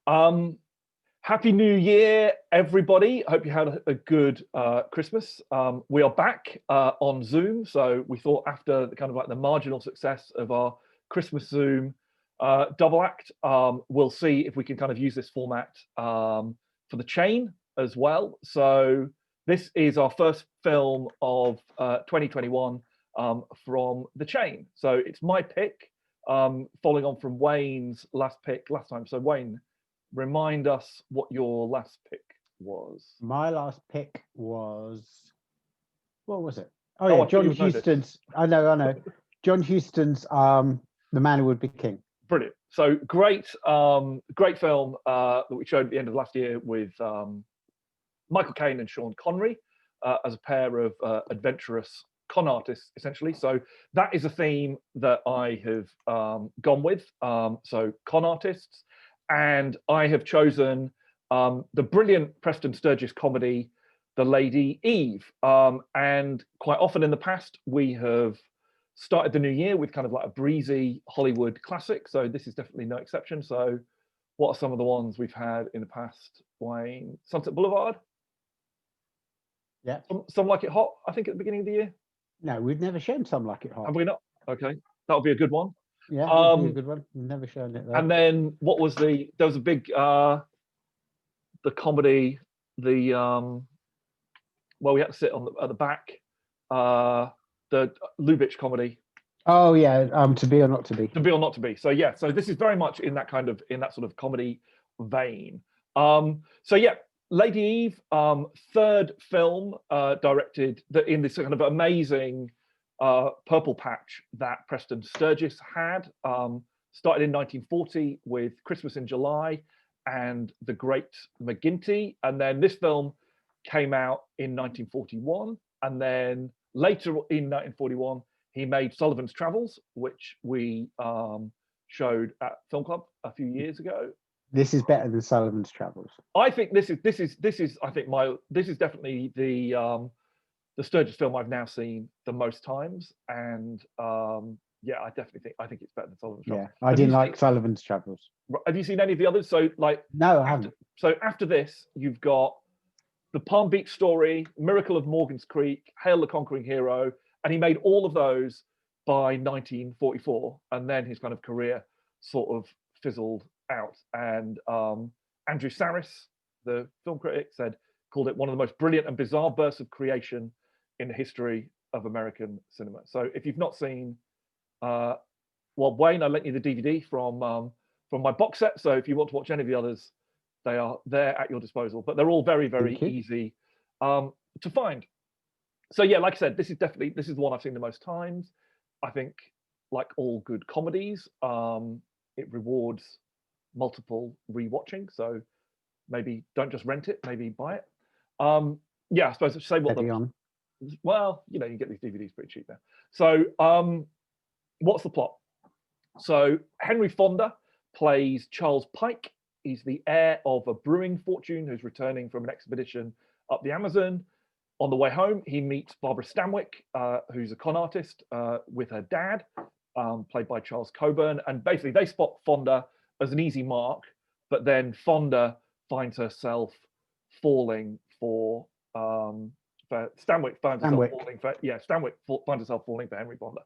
Um, Happy New Year, everybody. Hope you had a good Christmas. We are back on Zoom, so we thought after the kind of like the marginal success of our Christmas Zoom double act, we'll see if we can kind of use this format for the chain as well. So this is our first film of 2021 from the chain. So it's my pick, following on from Wayne's last pick last time. So Wayne, remind us what your last pick was. My last pick was, what was it? Oh I yeah, thought you John would know this. Huston's. I know. John Huston's The Man Who Would Be King. Brilliant. So great, great film that we showed at the end of last year with Michael Caine and Sean Connery as a pair of adventurous con artists, essentially. So that is a theme that I have gone with. So con artists, and I have chosen the brilliant Preston Sturges comedy, The Lady Eve. And quite often in the past, we have started the new year with kind of like a breezy Hollywood classic. So this is definitely no exception. So what are some of the ones we've had in the past, Wayne? Sunset Boulevard? Yeah. Some Like It Hot, I think, at the beginning of the year. No, we've never shown Some Like It Hot. Have we not? Okay, that'll be a good one. Yeah, it'll be a good one. We've never shown it though. And then what was there was a big the comedy, the well, we had to sit on at the back, the Lubitsch comedy. Oh yeah, To Be or Not to Be. To Be or Not to Be. So yeah, so this is very much in that sort of comedy vein. So yeah, Lady Eve, third film directed in this kind of amazing purple patch that Preston Sturges had. Started in 1940 with Christmas in July and The Great McGinty, and then this film came out in 1941, and then later in 1941 he made Sullivan's Travels, which we showed at Film Club a few years ago. This is better than Sullivan's Travels. I think this is definitely the Sturges film I've now seen the most times, and yeah, I think it's better than Sullivan's Travels. Yeah, I didn't like Sullivan's Travels. Have you seen any of the others? So like, no, I haven't. So after this, you've got The Palm Beach Story, Miracle of Morgan's Creek, Hail the Conquering Hero, and he made all of those by 1944, and then his kind of career sort of fizzled out. And Andrew Sarris, the film critic, called it one of the most brilliant and bizarre bursts of creation in the history of American cinema. So if you've not seen, well, Wayne, I lent you the DVD from my box set. So if you want to watch any of the others, they are there at your disposal. But they're all very, very easy to find. So yeah, like I said, this is the one I've seen the most times. I think, like all good comedies, it rewards multiple rewatching. So maybe don't just rent it, maybe buy it. Yeah, I suppose say what well, you know, you get these DVDs pretty cheap now. So what's the plot? So Henry Fonda plays Charles Pike. He's the heir of a brewing fortune who's returning from an expedition up the Amazon. On the way home, he meets Barbara Stanwyck, who's a con artist, with her dad, played by Charles Coburn. And basically, they spot Fonda as an easy mark, but then Fonda finds herself falling for Stanwyck finds herself falling for Stanwyck finds herself falling for Henry Fonda,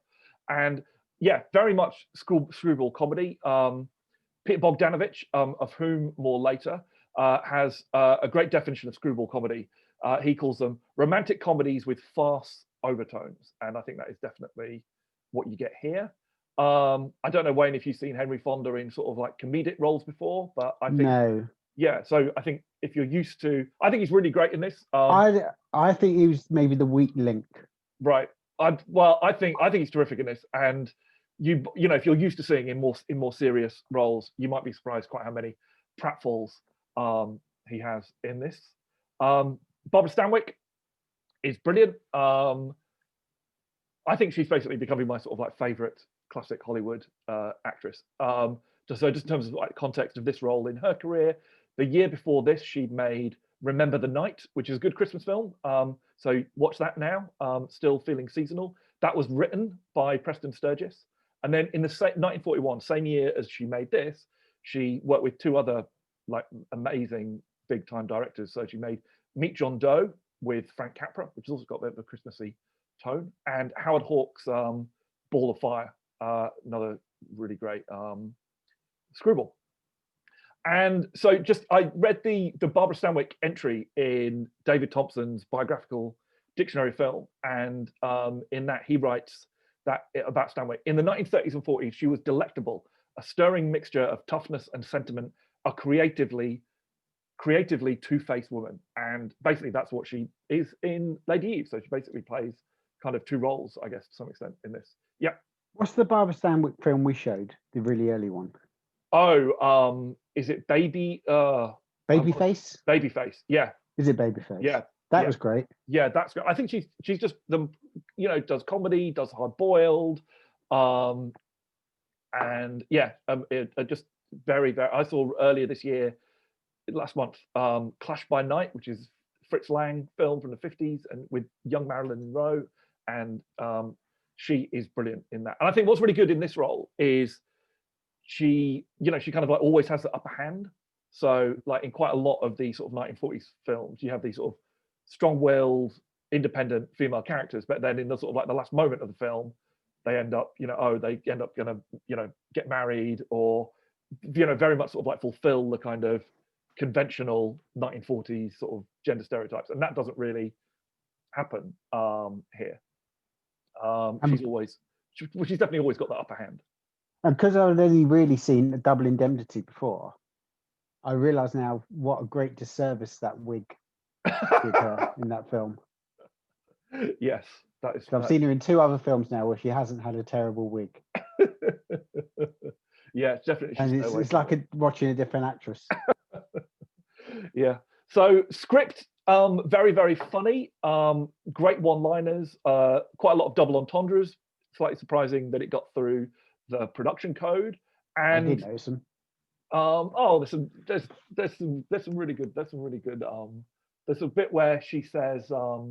and yeah, very much screwball comedy. Peter Bogdanovich, of whom more later, has a great definition of screwball comedy. He calls them romantic comedies with farce overtones, and I think that is definitely what you get here. I don't know, Wayne, if you've seen Henry Fonda in sort of like comedic roles before, but I think no. Yeah, so I think if you're used to, I think he's really great in this. I think he was maybe the weak link. Right. I think he's terrific in this, and you know, if you're used to seeing in more serious roles, you might be surprised quite how many pratfalls he has in this. Barbara Stanwyck is brilliant. I think she's basically becoming my sort of like favorite classic Hollywood actress. Just in terms of like context of this role in her career, the year before this, she made Remember the Night, which is a good Christmas film. So watch that now. Still feeling seasonal. That was written by Preston Sturges. And then in the 1941, same year as she made this, she worked with two other like amazing big time directors. So she made Meet John Doe with Frank Capra, which has also got a bit of a Christmassy tone, and Howard Hawks' Ball of Fire, another really great screwball. And so just I read the Barbara Stanwyck entry in David Thompson's biographical dictionary film, and in that he writes that about Stanwyck in the 1930s and 40s she was delectable, a stirring mixture of toughness and sentiment, a creatively two-faced woman. And basically that's what she is in Lady Eve. So she basically plays kind of two roles, I guess, to some extent in this. Yeah. What's the Barbara Stanwyck film we showed? The really early one. Oh, is it Babyface? Babyface? Yeah. Is it Babyface? Yeah. That was great. Yeah, that's great. I think she's just does comedy, does hard boiled, and yeah, just very. I saw earlier this year, last month, Clash by Night, which is Fritz Lang film from the 50s, and with young Marilyn Monroe, and she is brilliant in that. And I think what's really good in this role is she kind of like always has the upper hand. So like in quite a lot of these sort of 1940s films, you have these sort of strong-willed, independent female characters, but then in the sort of like the last moment of the film, they end up, gonna, get married, or very much sort of like fulfill the kind of conventional 1940s sort of gender stereotypes, and that doesn't really happen here. She's definitely always got that upper hand. And because I've only really seen Double Indemnity before, I realise now what a great disservice that wig did her in that film. Yes, that is. I've seen her in 2 other films now where she hasn't had a terrible wig. Yeah, definitely. And it's like watching a different actress. Yeah. So script, very, very funny. Great one-liners. Quite a lot of double entendres. Slightly surprising that it got through the production code. And I did notice them. There's some really good. There's a bit where she says, I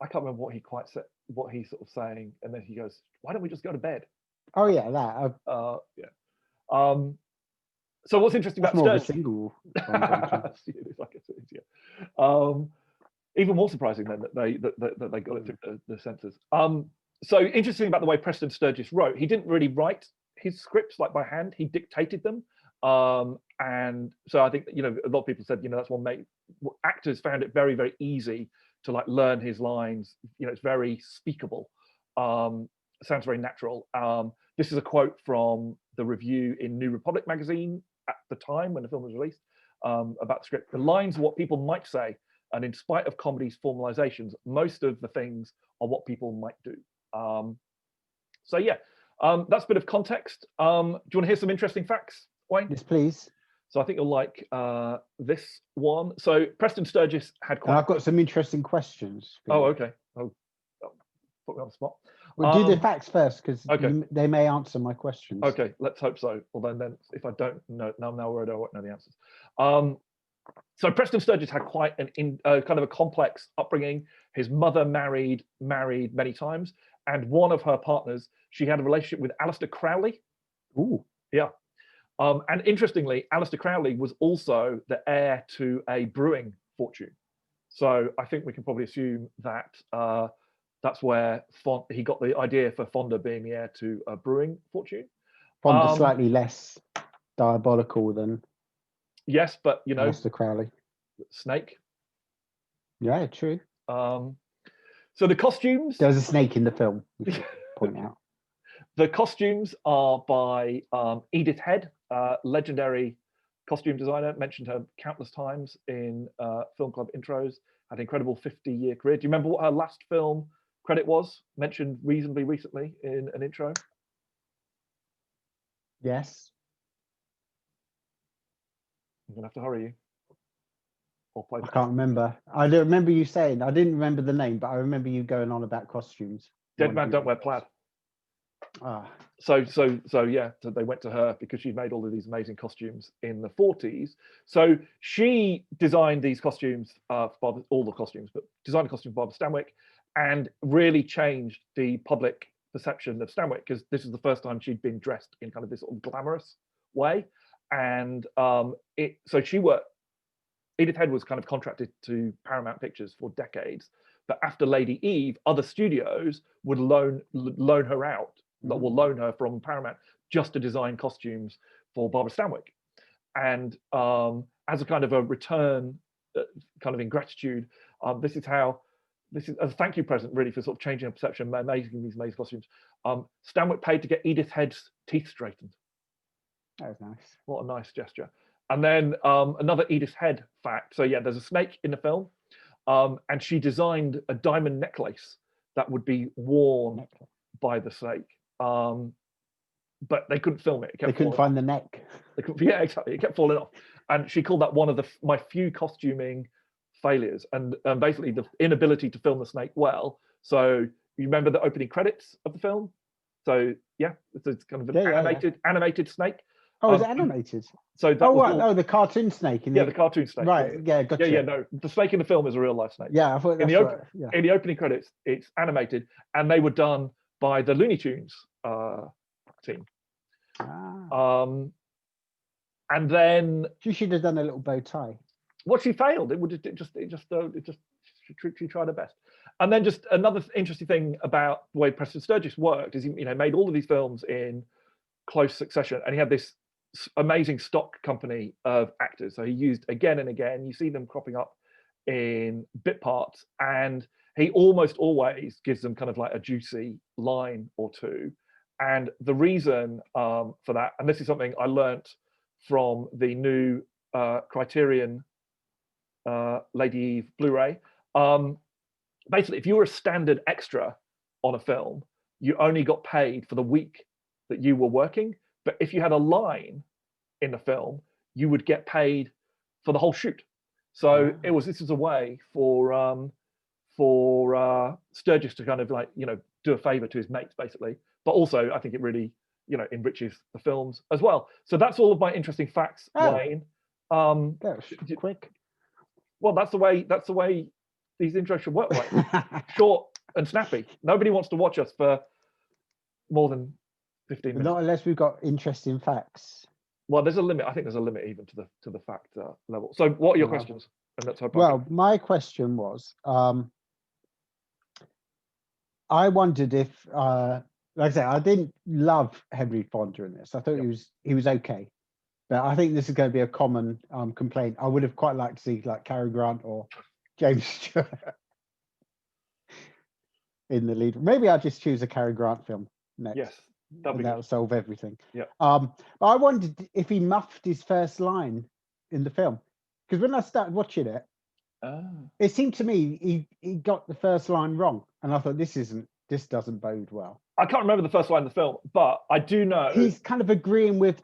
can't remember what he's sort of saying, and then he goes, "Why don't we just go to bed?" Oh yeah, that. Yeah. So what's interesting That's about more of a Sturges? single. It's like even more surprising then that they got it through the censors. So interesting about the way Preston Sturges wrote. He didn't really write his scripts like by hand. He dictated them. And so I think a lot of people said that's what made actors found it very, very easy to like learn his lines. It's very speakable. Sounds very natural. This is a quote from the review in New Republic magazine at the time when the film was released, about the script. The lines are what people might say, and in spite of comedy's formalizations, most of the things are what people might do. So yeah, that's a bit of context. Do you want to hear some interesting facts, Wayne? Yes, please. So I think you'll like this one. So Preston Sturges had quite. And I've got some interesting questions. Oh, okay. Oh, put me on the spot. We'll do the facts first because okay. They may answer my questions. Okay, let's hope so. Although then, if I don't know, now I'm worried I won't know the answers. So Preston Sturges had quite kind of a complex upbringing. His mother married many times, and one of her partners, she had a relationship with Aleister Crowley. Ooh. Yeah. And interestingly, Aleister Crowley was also the heir to a brewing fortune. So I think we can probably assume that that's where he got the idea for Fonda being the heir to a brewing fortune. Fonda slightly less diabolical than. Yes, but Aleister Crowley. Snake. Yeah, true. So the costumes. There's a snake in the film, we should point out. The costumes are by Edith Head, legendary costume designer. Mentioned her countless times in film club intros. Had an incredible 50-year career. Do you remember what her last film credit was? Mentioned reasonably recently in an intro. Yes. I'm gonna have to hurry you. I can't remember. I don't remember you saying. I didn't remember the name, but I remember you going on about costumes. Dead Man Don't Wear Plaid. Ah. So yeah, so they went to her because she made all of these amazing costumes in the 40s. So she designed these costumes for Barbara, all the costumes, but designed a costume for Barbara Stanwyck, and really changed the public perception of Stanwyck, because this is the first time she'd been dressed in kind of this sort of glamorous way. and so Edith Head was kind of contracted to Paramount Pictures for decades, but after Lady Eve, other studios would loan her out, will loan her from Paramount just to design costumes for Barbara Stanwyck. And as a kind of a return, kind of in gratitude, this is a thank you present really for sort of changing the perception, making these amazing costumes. Stanwyck paid to get Edith Head's teeth straightened. That was nice. What a nice gesture. And then another Edith Head fact. So yeah, there's a snake in the film, and she designed a diamond necklace that would be worn by the snake. But they couldn't film it. They couldn't find the neck. Yeah, exactly. It kept falling off. And she called that one of my few costuming failures. And basically the inability to film the snake well. So you remember the opening credits of the film? So yeah, it's kind of an animated snake. Oh, is it animated? So that the cartoon snake. The cartoon snake. Right, yeah, gotcha. Yeah, no, the snake in the film is a real life snake. Yeah, I thought in the opening credits, it's animated, and they were done by the Looney Tunes team. And then she should have done a little bow tie. Well, she failed. She tried her best. And then just another interesting thing about the way Preston Sturges worked is he made all of these films in close succession, and he had this amazing stock company of actors. So he used again and again. You see them cropping up in bit parts, and he almost always gives them kind of like a juicy line or two. And the reason for that, and this is something I learnt from the new Criterion Lady Eve Blu-ray. Basically, if you were a standard extra on a film, you only got paid for the week that you were working. But if you had a line in the film, you would get paid for the whole shoot. So this is a way for Sturges to kind of like do a favor to his mates, basically. But also, I think it really enriches the films as well. So that's all of my interesting facts, Wayne. That was quick. Well, that's the way these intros should work, Wayne. Short and snappy. Nobody wants to watch us for more than 15 minutes. Not unless we've got interesting facts. Well, there's a limit. I think there's a limit even to the fact level. So, what are your questions? And that's my question was, I wondered if, like I said, I didn't love Henry Fonda in this. I thought he was okay, but I think this is going to be a common complaint. I would have quite liked to see like Cary Grant or James Stewart in the lead. Maybe I'll just choose a Cary Grant film next. Yes. That'll solve everything. Yeah. But I wondered if he muffed his first line in the film, because when I started watching it, it seemed to me he got the first line wrong, and I thought this doesn't bode well. I can't remember the first line of the film, but I do know he's kind of agreeing with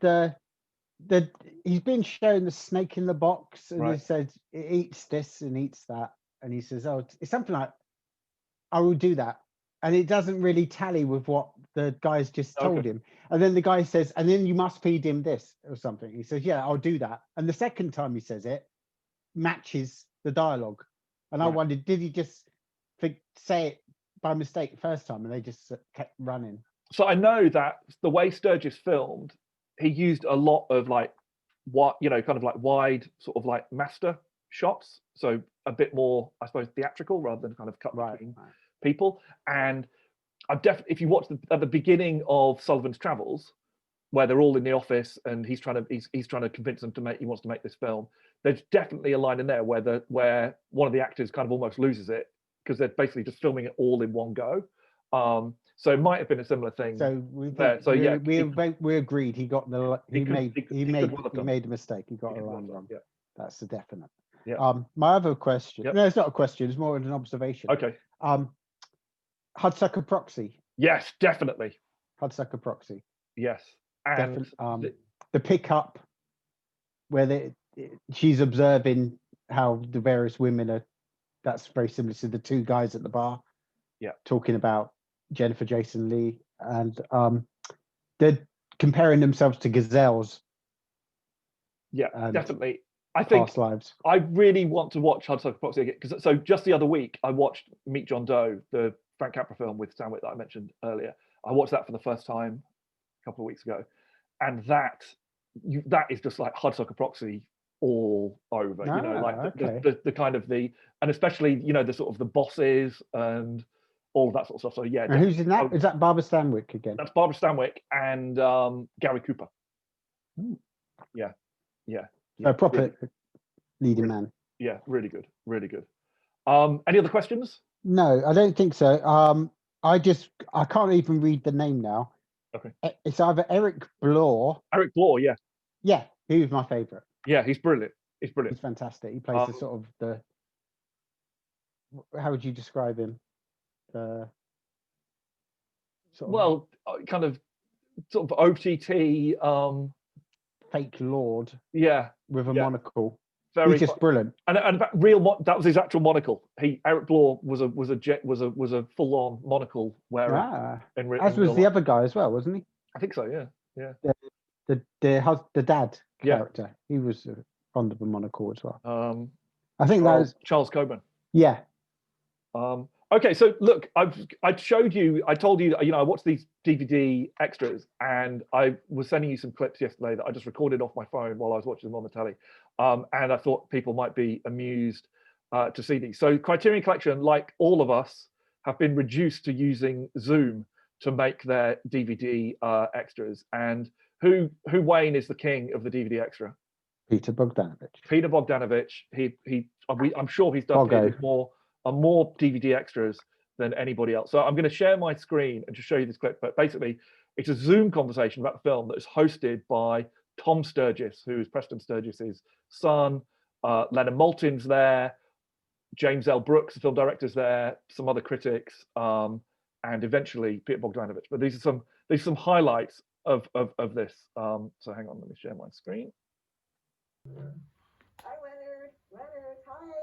he's been shown the snake in the box, and he said it eats this and eats that, and he says, "Oh, it's something like I will do that," and it doesn't really tally with what the guy's just told him. And then the guy says, "And then you must feed him this," or something. He says, "Yeah, I'll do that." And the second time he says it matches the dialogue. And I wondered, did he just say it by mistake the first time and they just kept running? So I know that the way Sturges filmed, he used a lot of like kind of like wide sort of like master shots. So a bit more, I suppose, theatrical rather than kind of cut between people. And I've definitely, if you watch at the beginning of Sullivan's Travels, where they're all in the office and he's trying to convince them he wants to make this film, there's definitely a line in there where one of the actors kind of almost loses it because they're basically just filming it all in one go. So it might have been a similar thing. So we agreed he got he made a mistake. He got a line wrong. Yeah, that's a definite. Yeah. My other question. No, it's not a question. It's more an observation. Okay. Hudsucker Proxy. Yes, definitely. Hudsucker Proxy. Yes. And the pickup where she's observing how the various women are. That's very similar to the two guys at the bar. Yeah. Talking about Jennifer Jason Leigh, and they're comparing themselves to gazelles. Yeah, definitely. I think past lives. I really want to watch Hudsucker Proxy again, because so just the other week I watched Meet John Doe, the Frank Capra film with Stanwyck that I mentioned earlier. I watched that for the first time a couple of weeks ago, and that that is just like Hudsucker Proxy all over. You know, like the kind of and especially the sort of the bosses and all that sort of stuff. So yeah. And who's in that? Is that Barbara Stanwyck again? That's Barbara Stanwyck and Gary Cooper. Ooh. Yeah. A proper leading man. Yeah, really good. Any other questions? No, I don't think so. I can't even read the name now. Okay. It's either Eric Blore. Eric Blore, yeah. Yeah, he was my favourite. Yeah, he's brilliant. He's fantastic. He plays the sort of how would you describe him? Kind of sort of OTT fake lord. Yeah. With a monocle. He's just brilliant. And that was his actual monocle. Eric Blore was a full on monocle wearer. As was the other guy as well, wasn't he? I think so. Yeah. The dad character. He was fond of a monocle as well. I think that was Charles Coburn. Yeah. Okay, so look, I told you, I watched these DVD extras, and I was sending you some clips yesterday that I just recorded off my phone while I was watching them on the telly, and I thought people might be amused to see these. So Criterion Collection, like all of us, have been reduced to using Zoom to make their DVD extras. And who Wayne is the king of the DVD extra? Peter Bogdanovich. Peter Bogdanovich. I'm sure he's done more DVD extras than anybody else. So I'm going to share my screen and just show you this clip. But basically, it's a Zoom conversation about the film that is hosted by Tom Sturgis, who is Preston Sturgis's son. Leonard Maltin's there. James L. Brooks, the film director's there. Some other critics, and eventually Peter Bogdanovich. But these are some highlights of this. So hang on, let me share my screen. Hi, Leonard. Leonard, hi.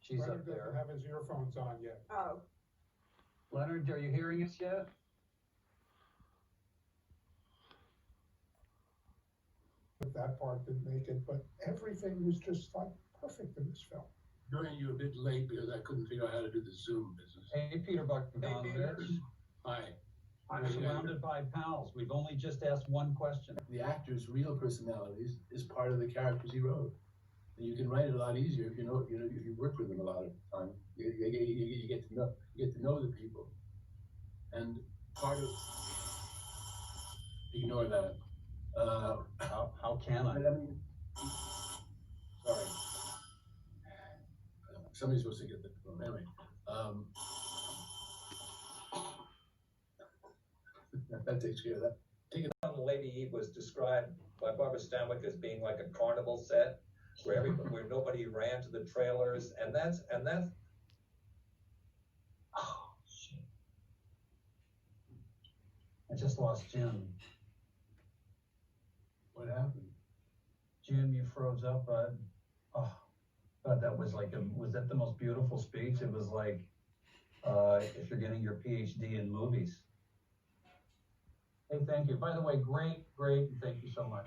She's Leonard up there. Doesn't have his earphones on yet. Oh. Leonard, are you hearing us yet? That part didn't make it, but everything was just like perfect in this film. Joining you a bit late because I couldn't figure out how to do the Zoom business. Hey, Peter Bogdanovich. Hi. I'm surrounded by pals. We've only just asked one question. The actor's real personalities is part of the characters he wrote. And you can write it a lot easier if if you work with them a lot of time. You get to know the people. And part of ignore that. How can I? Sorry. Somebody's supposed to get the phone. Anyway. That takes care of that. Lady Eve was described by Barbara Stanwyck as being like a carnival set where nobody ran to the trailers, and that's oh shit. I just lost Jim. What happened? Jim, you froze up, bud. Oh, God, that was was that the most beautiful speech? It was like if you're getting your PhD in movies. Hey, thank you. By the way, great, and thank you so much.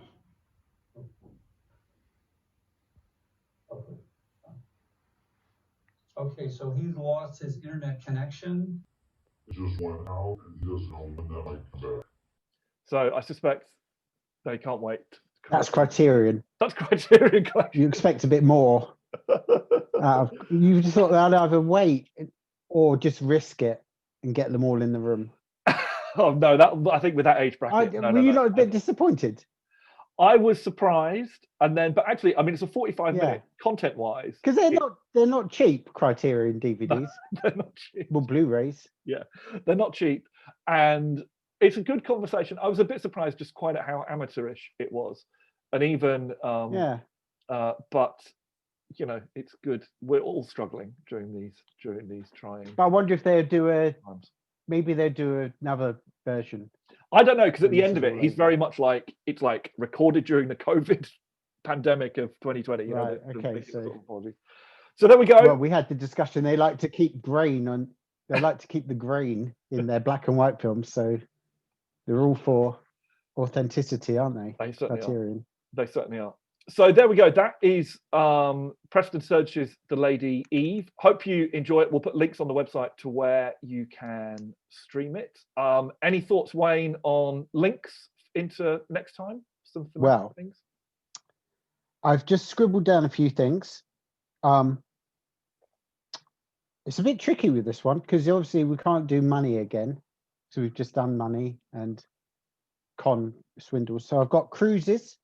Okay, so he's lost his internet connection. It just went out, and he doesn't know when that might come back. So I suspect they can't wait. That's Criterion. That's Criterion. You expect a bit more. You just thought they'd either wait or just risk it and get them all in the room. Oh no, I think with that age bracket. Were you not a bit disappointed? I was surprised, but actually, I mean, it's a 45-minute content-wise. Because they're not cheap Criterion DVDs. They're not cheap. Well, Blu-rays. Yeah, they're not cheap, and it's a good conversation. I was a bit surprised just quite at how amateurish it was, and even but it's good. We're all struggling during these trying. But I wonder if they'll do maybe they'll do another version. I don't know, because at the end of it, he's very much like it's like recorded during the COVID pandemic of 2020. Right. Okay. So there we go. Well, we had the discussion. They like to keep They like to keep the grain in their black and white films, so they're all for authenticity, aren't they? They certainly Criterion. are. They certainly are. So there we go. That is Preston Sturgis's The Lady Eve. Hope you enjoy it. We'll put links on the website to where you can stream it. Any thoughts, Wayne, on links into next time? some thematic Well, things? I've just scribbled down a few things. It's a bit tricky with this one because obviously we can't do money again. So we've just done money and con swindles. So I've got cruises.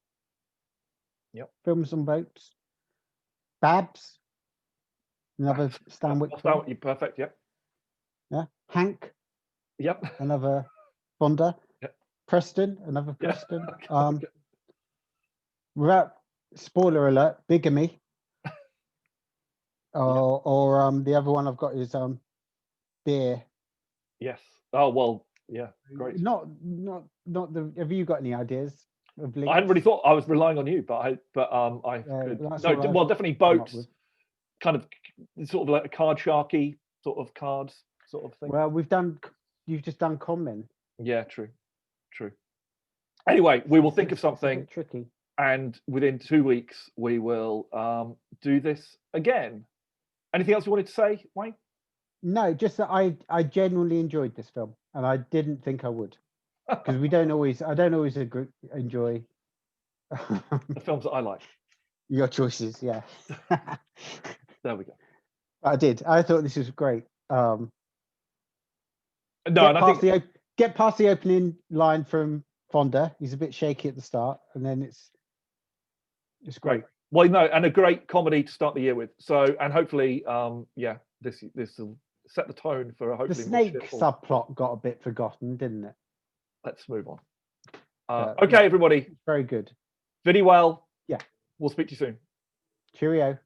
Yep. Films on boats. Babs. Another Stanwyck film. Stan, you perfect. Yep. Yeah. Hank. Yep. Another Fonda. Yep. Preston. Another Yeah. Preston. Okay. Without spoiler alert, bigamy. Or the other one I've got is beer. Yes. Oh well. Yeah. Great. Not the. Have you got any ideas of links? I hadn't really thought. I was relying on you, but I could. that's No, all I've well, definitely come up boats. with. Kind of, sort of like a card sharky sort of cards sort of thing. Well, you've just done Conmen. Yeah. True. Anyway, we will think of It's a bit something, tricky. and within 2 weeks we will do this again. Anything else you wanted to say, Wayne? No, just that I genuinely enjoyed this film, and I didn't think I would, because I don't always enjoy The films that I like. your choices. Yeah, There we go. I did. I thought this was great. No, and I think Get past the opening line from Fonda. He's a bit shaky at the start, and then it's great. well, no, and a great comedy to start the year with. So, and hopefully, yeah, this will set the tone for The hopefully more snake shitful- subplot got a bit forgotten, didn't it? Let's move on. Yeah. Okay, everybody. Very good. Vinny well. Yeah. We'll speak to you soon. Cheerio.